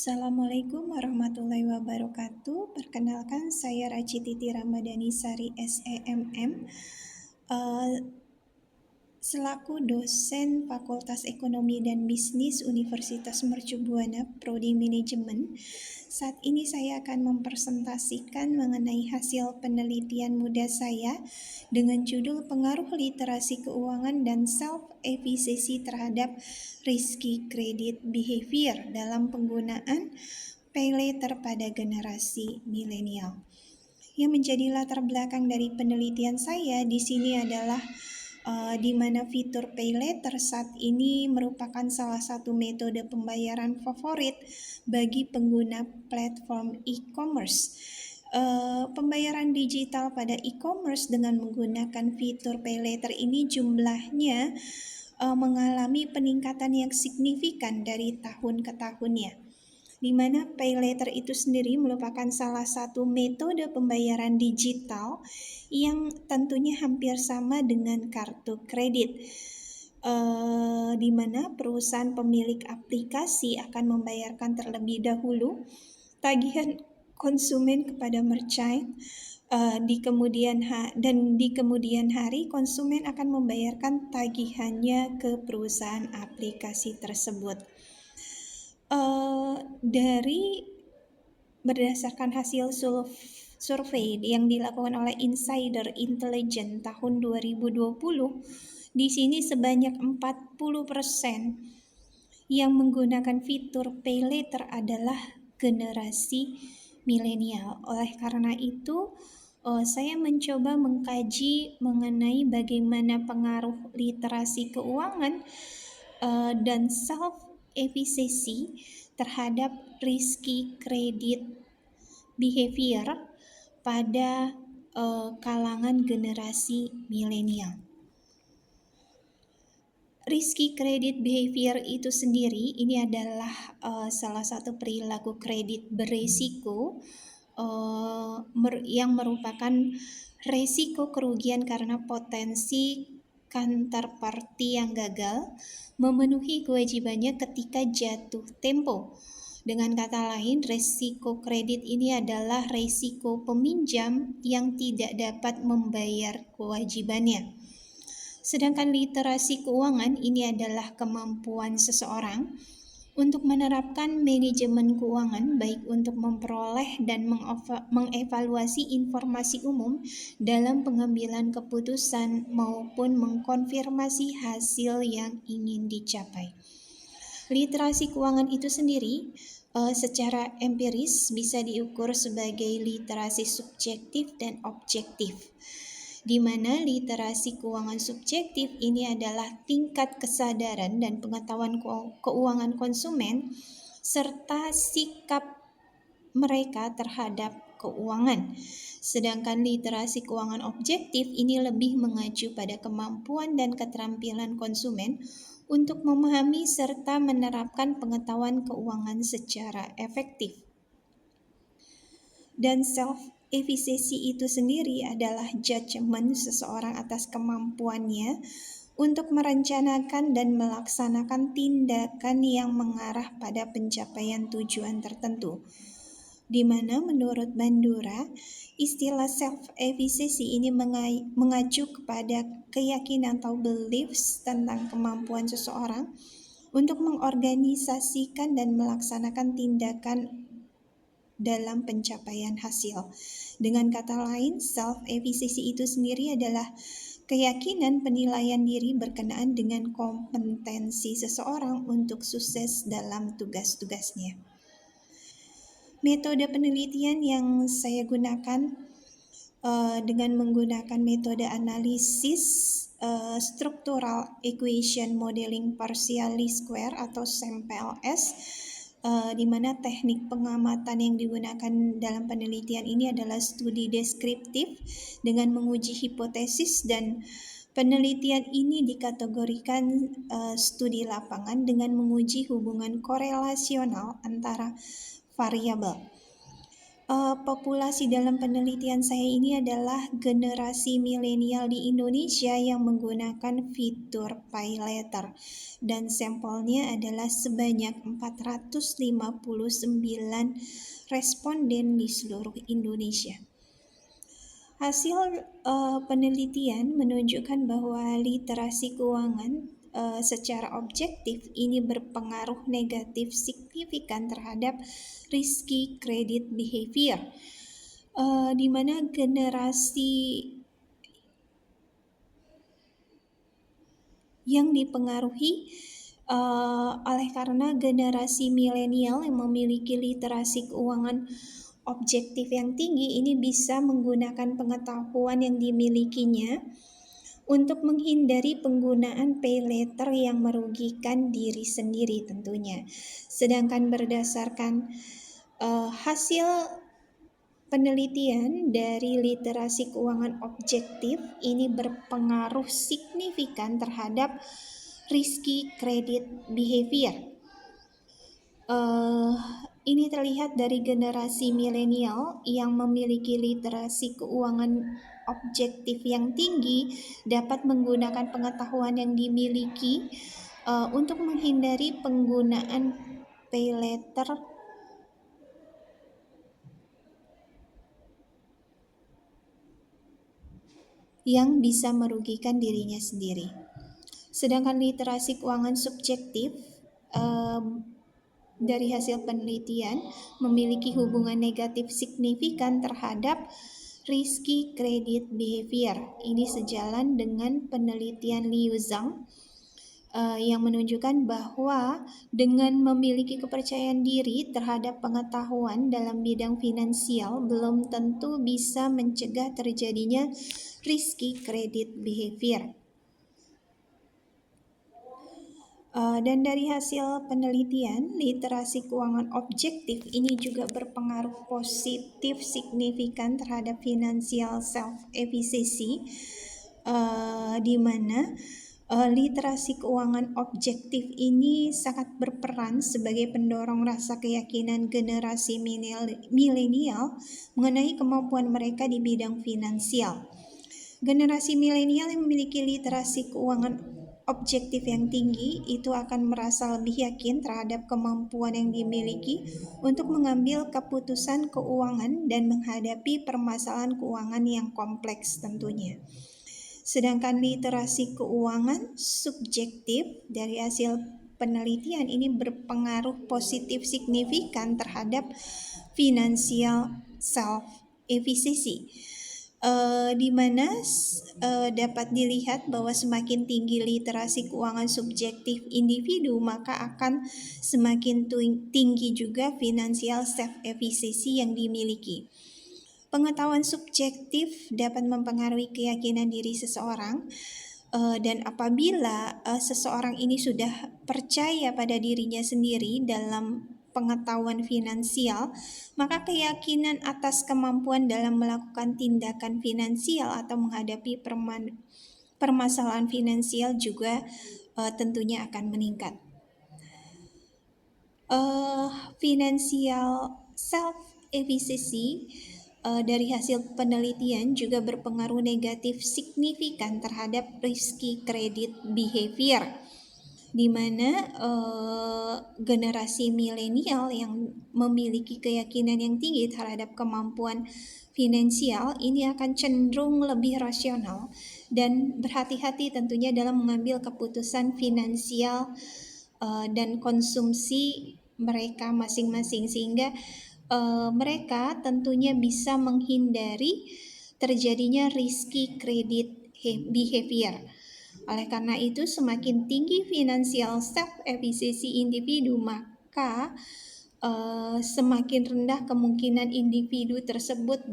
Assalamualaikum warahmatullahi wabarakatuh. Perkenalkan, saya Racititi Ramadhani Sari SEMM, eh, selaku dosen Fakultas Ekonomi dan Bisnis Universitas Mercu Buana, Prodi Manajemen. Saat ini saya akan mempresentasikan mengenai hasil penelitian muda saya dengan judul Pengaruh Literasi Keuangan dan Self-Efficacy terhadap Risky Credit Behavior dalam penggunaan pay later pada generasi milenial. Yang menjadi latar belakang dari penelitian saya di sini adalah di mana fitur pay later saat ini merupakan salah satu metode pembayaran favorit bagi pengguna platform e-commerce. Pembayaran digital pada e-commerce dengan menggunakan fitur pay later ini jumlahnya mengalami peningkatan yang signifikan dari tahun ke tahunnya, di mana pay later itu sendiri merupakan salah satu metode pembayaran digital yang tentunya hampir sama dengan kartu kredit, di mana perusahaan pemilik aplikasi akan membayarkan terlebih dahulu tagihan konsumen kepada merchant. Di kemudian hari konsumen akan membayarkan tagihannya ke perusahaan aplikasi tersebut. Berdasarkan hasil survei yang dilakukan oleh Insider Intelligence tahun 2020, di sini sebanyak 40% yang menggunakan fitur pay later adalah generasi milenial. Oleh karena itu, saya mencoba mengkaji mengenai bagaimana pengaruh literasi keuangan dan self-efficacy terhadap risky credit behavior pada kalangan generasi milenial. Risky credit behavior itu sendiri ini adalah salah satu perilaku kredit beresiko yang merupakan resiko kerugian karena potensi counterparty yang gagal memenuhi kewajibannya ketika jatuh tempo. Dengan kata lain, resiko kredit ini adalah resiko peminjam yang tidak dapat membayar kewajibannya. Sedangkan literasi keuangan ini adalah kemampuan seseorang untuk menerapkan manajemen keuangan, baik untuk memperoleh dan mengevaluasi informasi umum dalam pengambilan keputusan maupun mengkonfirmasi hasil yang ingin dicapai. Literasi keuangan itu sendiri secara empiris bisa diukur sebagai literasi subjektif dan objektif, di mana literasi keuangan subjektif ini adalah tingkat kesadaran dan pengetahuan keuangan konsumen serta sikap mereka terhadap keuangan. Sedangkan literasi keuangan objektif ini lebih mengacu pada kemampuan dan keterampilan konsumen untuk memahami serta menerapkan pengetahuan keuangan secara efektif. Dan self-efficacy itu sendiri adalah judgement seseorang atas kemampuannya untuk merencanakan dan melaksanakan tindakan yang mengarah pada pencapaian tujuan tertentu, di mana menurut Bandura, istilah self-efficacy ini mengacu kepada keyakinan atau beliefs tentang kemampuan seseorang untuk mengorganisasikan dan melaksanakan tindakan dalam pencapaian hasil. Dengan kata lain, self-efficacy itu sendiri adalah keyakinan penilaian diri berkenaan dengan kompetensi seseorang untuk sukses dalam tugas-tugasnya. Metode penelitian yang saya gunakan dengan menggunakan metode analisis structural equation modeling partially square atau SEMPLS, di mana teknik pengamatan yang digunakan dalam penelitian ini adalah studi deskriptif dengan menguji hipotesis, dan penelitian ini dikategorikan studi lapangan dengan menguji hubungan korelasional antara variabel. Populasi dalam penelitian saya ini adalah generasi milenial di Indonesia yang menggunakan fitur Pay Later dan sampelnya adalah sebanyak 459 responden di seluruh Indonesia. Hasil penelitian menunjukkan bahwa literasi keuangan secara objektif ini berpengaruh negatif signifikan terhadap risky credit behavior, di mana generasi yang dipengaruhi oleh karena generasi milenial yang memiliki literasi keuangan objektif yang tinggi ini bisa menggunakan pengetahuan yang dimilikinya untuk menghindari penggunaan pay later yang merugikan diri sendiri tentunya. Sedangkan berdasarkan hasil penelitian dari literasi keuangan objektif ini berpengaruh signifikan terhadap risky credit behavior. Ini terlihat dari generasi milenial yang memiliki literasi keuangan objektif yang tinggi dapat menggunakan pengetahuan yang dimiliki untuk menghindari penggunaan pay later yang bisa merugikan dirinya sendiri. Sedangkan literasi keuangan subjektif dari hasil penelitian memiliki hubungan negatif signifikan terhadap risky credit behavior. Ini sejalan dengan penelitian Liu Zhang yang menunjukkan bahwa dengan memiliki kepercayaan diri terhadap pengetahuan dalam bidang finansial belum tentu bisa mencegah terjadinya risky credit behavior. Dan dari hasil penelitian, literasi keuangan objektif ini juga berpengaruh positif signifikan terhadap financial self-efficacy, di mana literasi keuangan objektif ini sangat berperan sebagai pendorong rasa keyakinan generasi milenial mengenai kemampuan mereka di bidang finansial. Generasi milenial yang memiliki literasi keuangan objektif yang tinggi itu akan merasa lebih yakin terhadap kemampuan yang dimiliki untuk mengambil keputusan keuangan dan menghadapi permasalahan keuangan yang kompleks tentunya. Sedangkan literasi keuangan subjektif dari hasil penelitian ini berpengaruh positif signifikan terhadap financial self-efficacy, di mana dapat dilihat bahwa semakin tinggi literasi keuangan subjektif individu maka akan semakin tinggi juga financial self-efficacy yang dimiliki. Pengetahuan subjektif dapat mempengaruhi keyakinan diri seseorang, dan apabila seseorang ini sudah percaya pada dirinya sendiri dalam pengetahuan finansial, maka keyakinan atas kemampuan dalam melakukan tindakan finansial atau menghadapi permasalahan finansial juga tentunya akan meningkat. Financial self-efficacy dari hasil penelitian juga berpengaruh negatif signifikan terhadap risky credit behavior, di mana generasi milenial yang memiliki keyakinan yang tinggi terhadap kemampuan finansial ini akan cenderung lebih rasional dan berhati-hati tentunya dalam mengambil keputusan finansial dan konsumsi mereka masing-masing, sehingga mereka tentunya bisa menghindari terjadinya risky credit behavior. Oleh karena itu, semakin tinggi financial self-efficacy individu, maka semakin rendah kemungkinan individu tersebut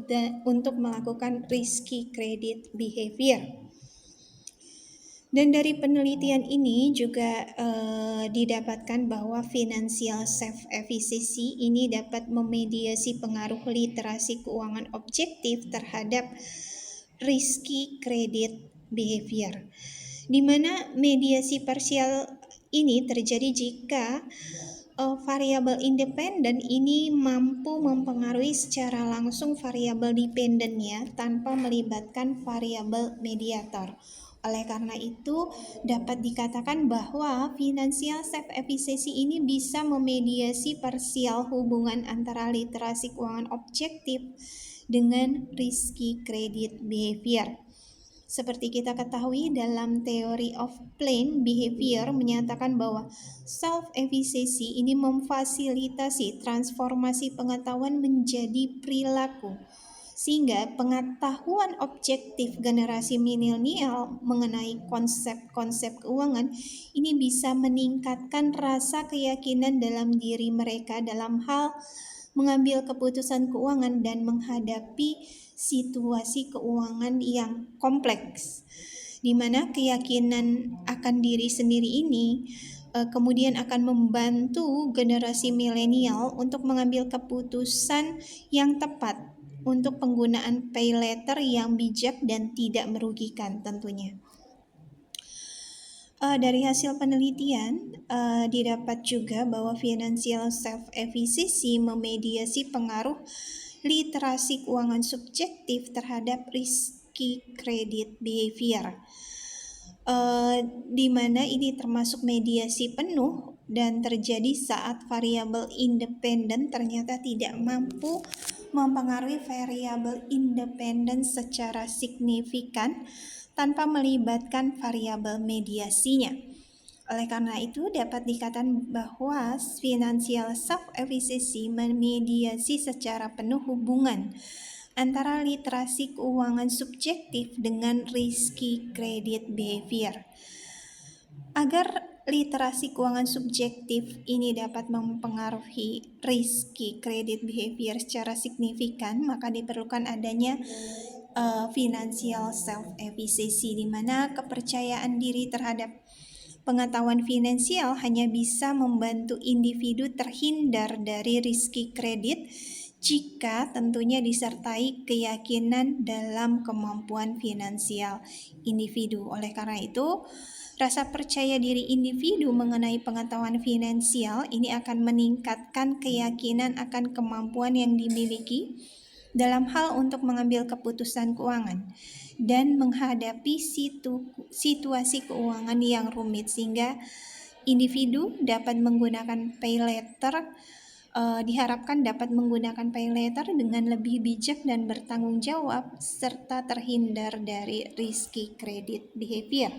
untuk melakukan risky credit behavior. Dan dari penelitian ini juga didapatkan bahwa financial self-efficacy ini dapat memediasi pengaruh literasi keuangan objektif terhadap risky credit behavior, di mana mediasi parsial ini terjadi jika variabel independen ini mampu mempengaruhi secara langsung variabel dependennya tanpa melibatkan variabel mediator. Oleh karena itu, dapat dikatakan bahwa financial self-efficacy ini bisa memediasi parsial hubungan antara literasi keuangan objektif dengan risky credit behavior. Seperti kita ketahui dalam teori of planned behavior menyatakan bahwa self-efficacy ini memfasilitasi transformasi pengetahuan menjadi perilaku. Sehingga pengetahuan objektif generasi milenial mengenai konsep-konsep keuangan ini bisa meningkatkan rasa keyakinan dalam diri mereka dalam hal mengambil keputusan keuangan dan menghadapi situasi keuangan yang kompleks, di mana keyakinan akan diri sendiri ini kemudian akan membantu generasi milenial untuk mengambil keputusan yang tepat untuk penggunaan pay letter yang bijak dan tidak merugikan tentunya. Dari hasil penelitian, didapat juga bahwa financial self-efficacy memediasi pengaruh literasi keuangan subjektif terhadap risky credit behavior, di mana ini termasuk mediasi penuh dan terjadi saat variabel independen ternyata tidak mampu mempengaruhi variabel independen secara signifikan tanpa melibatkan variabel mediasinya. Oleh karena itu, dapat dikatakan bahwa financial self-efficacy memediasi secara penuh hubungan antara literasi keuangan subjektif dengan risky credit behavior. Agar literasi keuangan subjektif ini dapat mempengaruhi risky credit behavior secara signifikan, maka diperlukan adanya financial self-efficacy, di mana kepercayaan diri terhadap pengetahuan finansial hanya bisa membantu individu terhindar dari risky kredit jika tentunya disertai keyakinan dalam kemampuan finansial individu. Oleh karena itu, rasa percaya diri individu mengenai pengetahuan finansial ini akan meningkatkan keyakinan akan kemampuan yang dimiliki dalam hal untuk mengambil keputusan keuangan dan menghadapi situasi keuangan yang rumit, sehingga individu dapat menggunakan pay letter, diharapkan dapat menggunakan pay letter dengan lebih bijak dan bertanggung jawab serta terhindar dari risky credit behavior.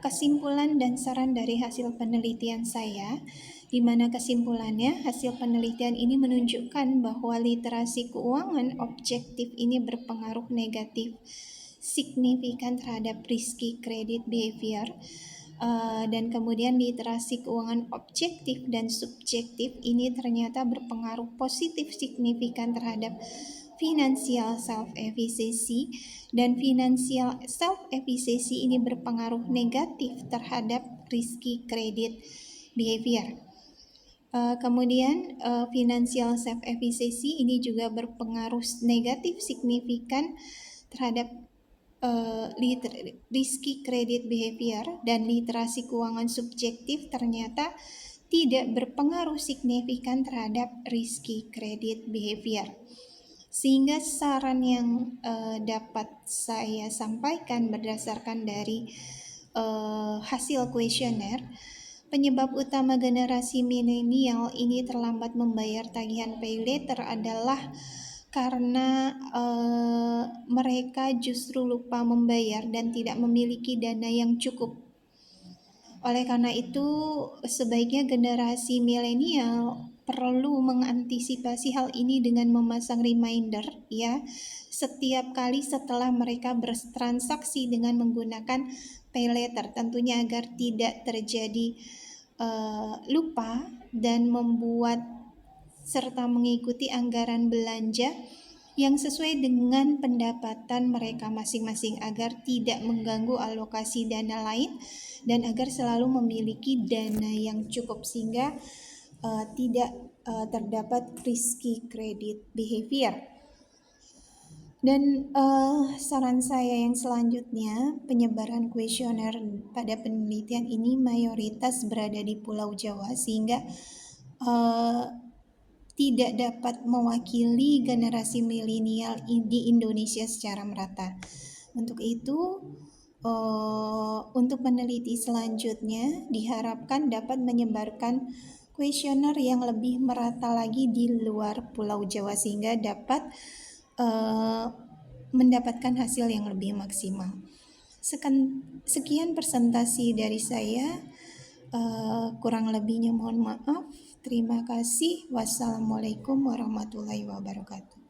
Kesimpulan dan saran dari hasil penelitian saya, di mana kesimpulannya hasil penelitian ini menunjukkan bahwa literasi keuangan objektif ini berpengaruh negatif signifikan terhadap risky credit behavior, dan kemudian literasi keuangan objektif dan subjektif ini ternyata berpengaruh positif signifikan terhadap financial self-efficacy, dan financial self-efficacy ini berpengaruh negatif terhadap risky credit behavior. Kemudian financial self-efficacy ini juga berpengaruh negatif signifikan terhadap risky credit behavior, dan literasi keuangan subjektif ternyata tidak berpengaruh signifikan terhadap risky credit behavior. Sehingga saran yang dapat saya sampaikan berdasarkan dari hasil kuesioner, penyebab utama generasi milenial ini terlambat membayar tagihan pay letter adalah karena mereka justru lupa membayar dan tidak memiliki dana yang cukup. Oleh karena itu, sebaiknya generasi milenial perlu mengantisipasi hal ini dengan memasang reminder ya setiap kali setelah mereka bertransaksi dengan menggunakan pay letter, tentunya agar tidak terjadi lupa dan membuat serta mengikuti anggaran belanja yang sesuai dengan pendapatan mereka masing-masing agar tidak mengganggu alokasi dana lain dan agar selalu memiliki dana yang cukup sehingga tidak terdapat risky credit behavior. Dan saran saya yang selanjutnya, penyebaran kuesioner pada penelitian ini mayoritas berada di Pulau Jawa sehingga eh, tidak dapat mewakili generasi milenial di Indonesia secara merata. Untuk itu, untuk peneliti selanjutnya diharapkan dapat menyebarkan kuesioner yang lebih merata lagi di luar Pulau Jawa sehingga dapat eh, mendapatkan hasil yang lebih maksimal. Sekian presentasi dari saya. Kurang lebihnya mohon maaf. Terima kasih. Wassalamualaikum warahmatullahi wabarakatuh.